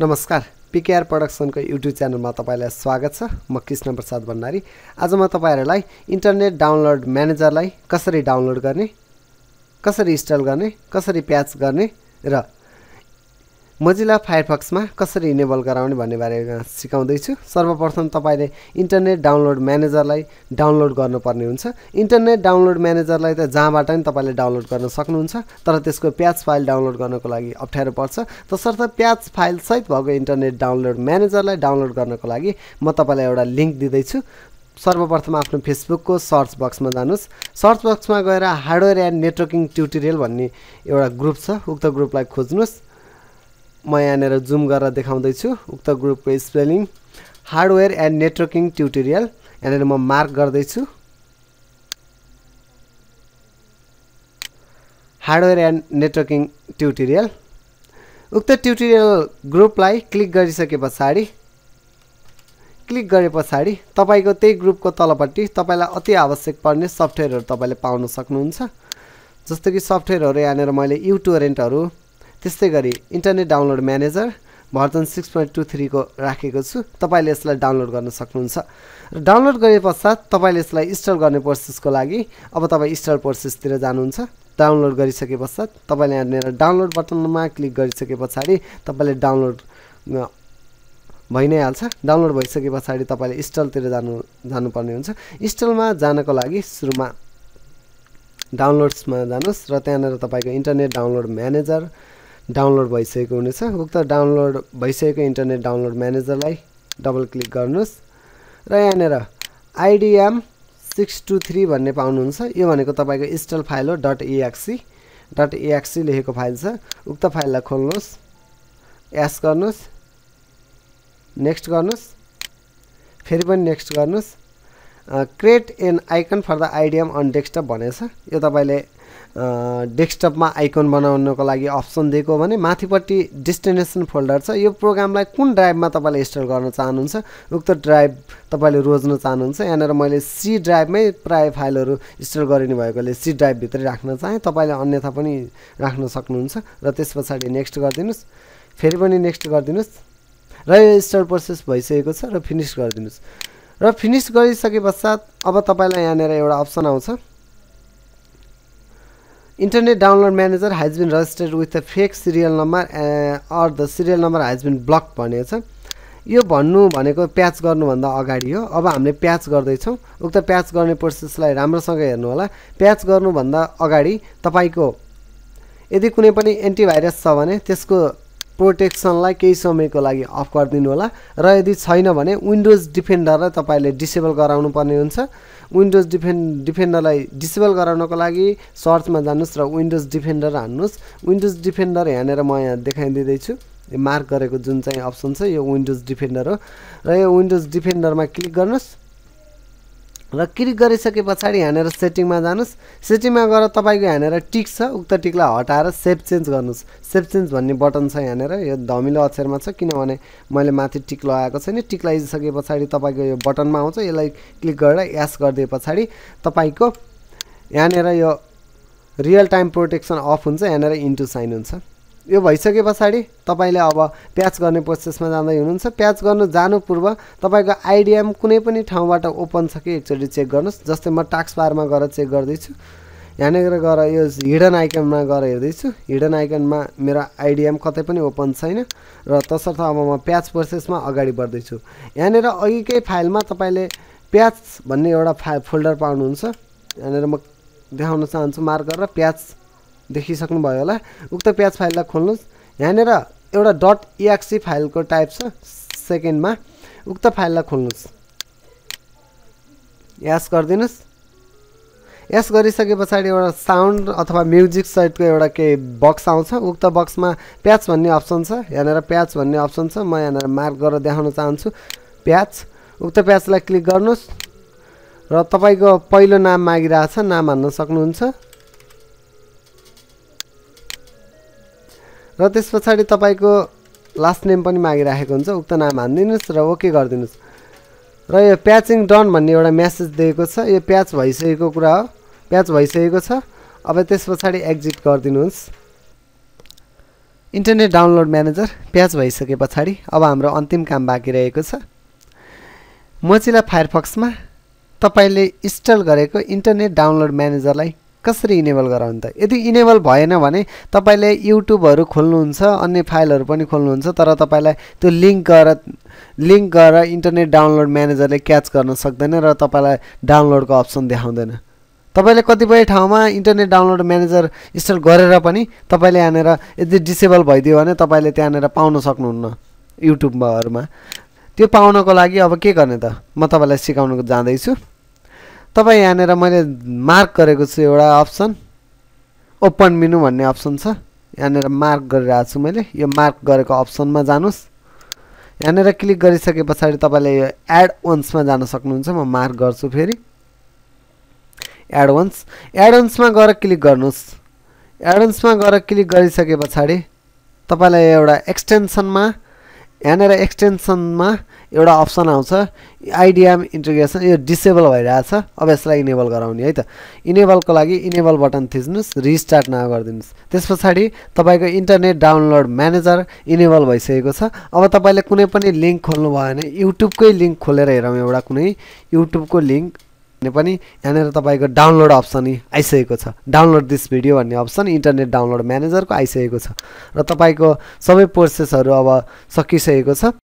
नमस्कार, PKR प्रोडक्सनको YouTube च्यानलमा तपाईलाई स्वागत छ। म कृष्ण प्रसाद भण्डारी। आज म तपाईहरुलाई इन्टरनेट डाउनलोड म्यानेजरलाई कसरी डाउनलोड गर्ने, कसरी इन्स्टल गर्ने, कसरी प्याच गर्ने र मोजिला फायरफक्समा कसरी इनेबल गराउने भन्ने बारेमा सिकाउँदै छु। सर्वप्रथम तपाईले इन्टरनेट डाउनलोड म्यानेजरलाई डाउनलोड गर्नुपर्ने हुन्छ। इन्टरनेट डाउनलोड म्यानेजरलाई त जहाँबाट पनि तपाईले डाउनलोड गर्न सक्नुहुन्छ, तर त्यसको प्याच फाइल डाउनलोड गर्नको लागि अप्ठ्यारो पर्छ। तसर्थ प्याच फाइल सहित भएको इन्टरनेट डाउनलोड म्यानेजरलाई डाउनलोड गर्नको लागि म तपाईलाई एउटा लिंक दिँदै छु। सर्वप्रथम आफ्नो फेसबुकको सर्च बक्समा जानुस्। सर्च बक्समा गएर हार्डवेयर एन्ड नेटवर्किङ ट्युटोरियल भन्ने एउटा ग्रुप छ, उक्त ग्रुपलाई खोज्नुस्। म यहाँनिर जुम गरेर देखाउँदै छु। उक्त ग्रुपको spelling hardware and networking tutorial, यहाँनिर म मार्क गर्दै छु। Hardware and networking tutorial. उक्त ट्युटोरियल ग्रुपलाई क्लिक गरिसके पछाडि तपाईको त्यही ग्रुपको तलपट्टि तपाईलाई अति आवश्यक पर्ने सफ्टवेयरहरु तपाईले पाउन सक्नुहुन्छ। जस्तो कि सफ्टवेयरहरु यहाँनिर मैले युटोरेन्टहरु, त्यस्तै गरी इन्टरनेट डाउनलोड म्यानेजर भर्जन 6.23 को राखेको छु। तपाईले यसलाई डाउनलोड गर्न सक्नुहुन्छ। र डाउनलोड गरेपश्चात तपाईले यसलाई इन्स्टल गर्ने प्रोसेसको लागि अब तपाई इन्स्टल प्रोसेसतिर जानुहुन्छ। डाउनलोड गरिसके पश्चात तपाईले यहाँनिर डाउनलोड बटनमा क्लिक गरिसके पछाडि तपाईले डाउनलोड भइ नै हाल्छ। डाउनलोड भइसके पछाडि तपाईले इन्स्टलतिर जानुपर्ने हुन्छ। इन्स्टलमा जानको लागि सुरुमा डाउनलोड्समा जानुस् र त्यहाँनिर तपाईको इन्टरनेट डाउनलोड म्यानेजर डाउनलोड भइसकेको हुनेछ। उक्त डाउनलोड भइसकेको इन्टरनेट डाउनलोड म्यानेजरलाई डबल क्लिक गर्नुस् र यहाँनिर IDM 623 भन्ने पाउनुहुन्छ। यो भनेको तपाईको इन्स्टल फाइल हो। .exe लेखेको फाइल छ। उक्त फाइललाई खोल्नुस्, एस गर्नुस्, नेक्स्ट गर्नुस्, फेरि पनि नेक्स्ट गर्नुस्। Create an icon for the IDM on desktop भनेछ। यो तपाईले डेस्कटपमा आइकन बनाउनको लागि अप्सन दिएको भने माथिपट्टि डेस्टिनेसन फोल्डर छ। यो प्रोग्रामलाई कुन ड्राइभमा तपाईले इन्स्टल गर्न चाहनुहुन्छ, उक्त ड्राइभ तपाईले रोज्न चाहनुहुन्छ। यहाँनिर मैले सी ड्राइभमै प्राय फाइलहरु इन्स्टल गरिने भएकोले सी ड्राइभ भित्र राख्न चाहे। तपाईले अन्यथा पनि राख्न सक्नुहुन्छ। र त्यसपछि नेक्स्ट गर्दिनुस्, फेरि पनि नेक्स्ट गर्दिनुस् र यो इन्स्टल प्रोसेस भइसकेको छ र फिनिश गर्दिनुस्। र फिनिश गरिसके पश्चात अब तपाईलाई यहाँनिर एउटा अप्सन आउँछ, internet download manager has been registered with a fake serial number or the serial number has been blocked भनेको छ। यो भन्नु भनेको प्याच गर्नुभन्दा अगाडि हो। अब हामीले प्याच गर्दैछौँ। उक्त प्याच गर्ने प्रोसेसलाई राम्रोसँग हेर्नु होला। प्याच गर्नुभन्दा अगाडि तपाईको यदि कुनै पनि एन्टिभाइरस छ भने त्यसको प्रोटेक्सनलाई केही समयको लागि अफ गरिदिनु होला। र यदि छैन भने विन्डोज डिफेन्डरलाई तपाईले डिसेबल गराउनु पर्ने हुन्छ। विन्डोज डिफेन्डरलाई डिसेबल गराउनको लागि सर्चमा जानुस् र विन्डोज डिफेन्डर हान्नुस्। विन्डोज डिफेन्डर यहाँनिर म यहाँ देखाइदिँदै छु। यो मार्क गरेको जुन चाहिँ अप्सन छ यो विन्डोज डिफेन्डर हो। र यो विन्डोज डिफेन्डरमा क्लिक गर्नुस् र क्लिक गरिसके पछाडि यहाँनिर सेटिङमा जानुस्। सेटिङमा गएर तपाईको यहाँनिर टिक छ, उक्त टिकलाई हटाएर सेभ चेन्ज गर्नुस्। सेभ चेन्ज भन्ने बटन छ यहाँनिर, यो धमिलो अक्षरमा छ किनभने मैले माथि टिक लगाएको छैन। टिक लगाइसके पछाडि तपाईको यो बटनमा आउँछ। यसलाई क्लिक गरेर यस गरिदिए पछाडि तपाईको यहाँनिर यो रियल टाइम प्रोटेक्सन अफ हुन्छ। यहाँनिर इन्टु साइन हुन्छ। यो भइसके पछाडि तपाईले अब प्याच गर्ने प्रोसेसमा जाँदै हुनुहुन्छ। प्याच गर्नु जानु पूर्व तपाईको IDM कुनै पनि ठाउँबाट ओपन छ कि एकचोटी चेक गर्नुस्। जस्तै म टास्क बारमा गएर चेक गर्दै छु। यहाँनिर गएर यो हिडन आइकनमा गएर हेर्दै छु। हिडन आइकनमा मेरो IDM कतै पनि ओपन छैन र तसर्थ अब म प्याच प्रोसेसमा अगाडि बढ्दै छु। यहाँनिर अघिकै फाइलमा तपाईले प्याच भन्ने एउटा फोल्डर पाउनुहुन्छ। यहाँनिर म देखाउन चाहन्छु मार्क गरेर प्याच देखिसक्नु भयो होला। उक्त प्याच फाइललाई खोल्नुस्। यहाँनिर एउटा .exe फाइलको टाइप छ सेकेन्डमा। उक्त फाइललाई खोल्नुस्, यस गरिदिनुस्। यस गरिसके पछाडि एउटा साउन्ड अथवा म्युजिक सहितको एउटा केही बक्स आउँछ। उक्त बक्समा प्याच भन्ने अप्सन छ। यहाँनिर प्याच भन्ने अप्सन छ। म यहाँनिर मार्क गरेर देखाउन चाहन्छु प्याच। उक्त प्याचलाई क्लिक गर्नुस् र तपाईको पहिलो नाम मागिरहेछ, नाम हाल्न सक्नुहुन्छ। र त्यसपछि तपाईको लास्ट नेम पनि मागिराखेको हुन्छ। उक्त नाम हान्दिनुस् र ओके गरिदिनुस्। र यो प्याचिङ डन भन्ने एउटा मेसेज दिएको छ। यो प्याच भइसकेको कुरा हो। प्याच भइसकेको छ। अब त्यसपछि एक्जिट गरिदिनुहोस्। इन्टरनेट डाउनलोड म्यानेजर प्याच भइसके पछाडि अब हाम्रो अन्तिम काम बाँकी रहेको छ मोजिला फायरफक्समा तपाईले इन्स्टल गरेको इन्टरनेट डाउनलोड म्यानेजरलाई कसरी इनेबल गराउनु त यदि इनेबल भएन भने तपाईले युट्युबहरु खोल्नुहुन्छ अन्य फाइलहरु पनि खोल्नुहुन्छ तर तपाईलाई त्यो लिंक गरेर इन्टरनेट डाउनलोड म्यानेजरले क्याच गर्न सक्दैन र तपाईलाई डाउनलोडको अप्सन देखाउँदैन तपाईले कतिपय ठाउँमा इन्टरनेट डाउनलोड म्यानेजर इन्स्टल गरेर पनि तपाईले यहाँनेर यदि डिसेबल भइदियो भने तपाईले त्यहाँनेर पाउन सक्नुहुन्न युट्युबहरुमा त्यो पाउनको लागि अब के गर्ने त म तपाईलाई सिकाउन जाँदै छु तपाई यहाँनेर मैले मार्क गरेको छु एउटा अप्सन ओपन मेनु भन्ने अप्सन छ यहाँनेर मार्क गरिरहेको छु मैले यो मार्क गरेको अप्सनमा जानुस् यहाँनेर क्लिक गरिसके पछाडी तपाईले यो एड वन्समा जान सक्नुहुन्छ म मार्क गर्छु फेरि एड वन्समा गएर क्लिक गर्नुस् एड वन्समा गएर क्लिक गरिसके पछाडी तपाईलाई एउटा एक्सटेन्सनमा यहाँनेर एक्सटेन्सनमा एउटा अप्सन आउँछ आइडिएम इन्टिग्रेसन यो डिसेबल भइरहेछ अब यसलाई इनेबल गराउने है त इनेबलको लागि इनेबल बटन थिच्नुस् रिस्टार्ट नाउ गर्दिनुस् त्यसपछि तपाईको इन्टरनेट डाउनलोड म्यानेजर इनेबल भइसकेको छ अब तपाईले कुनै पनि लिंक खोल्नु भयो भने युट्युबकै लिंक खोलेर हेरौँ एउटा कुनै युट्युबको लिंक पनि यहाँनेर तपाईको डाउनलोड अप्सन आइसकेको छ डाउनलोड दिस भिडियो भन्ने अप्सन इन्टरनेट डाउनलोड म्यानेजरको आइसकेको छ र तपाईको सबै प्रोसेसहरु अब सकिसकेको छ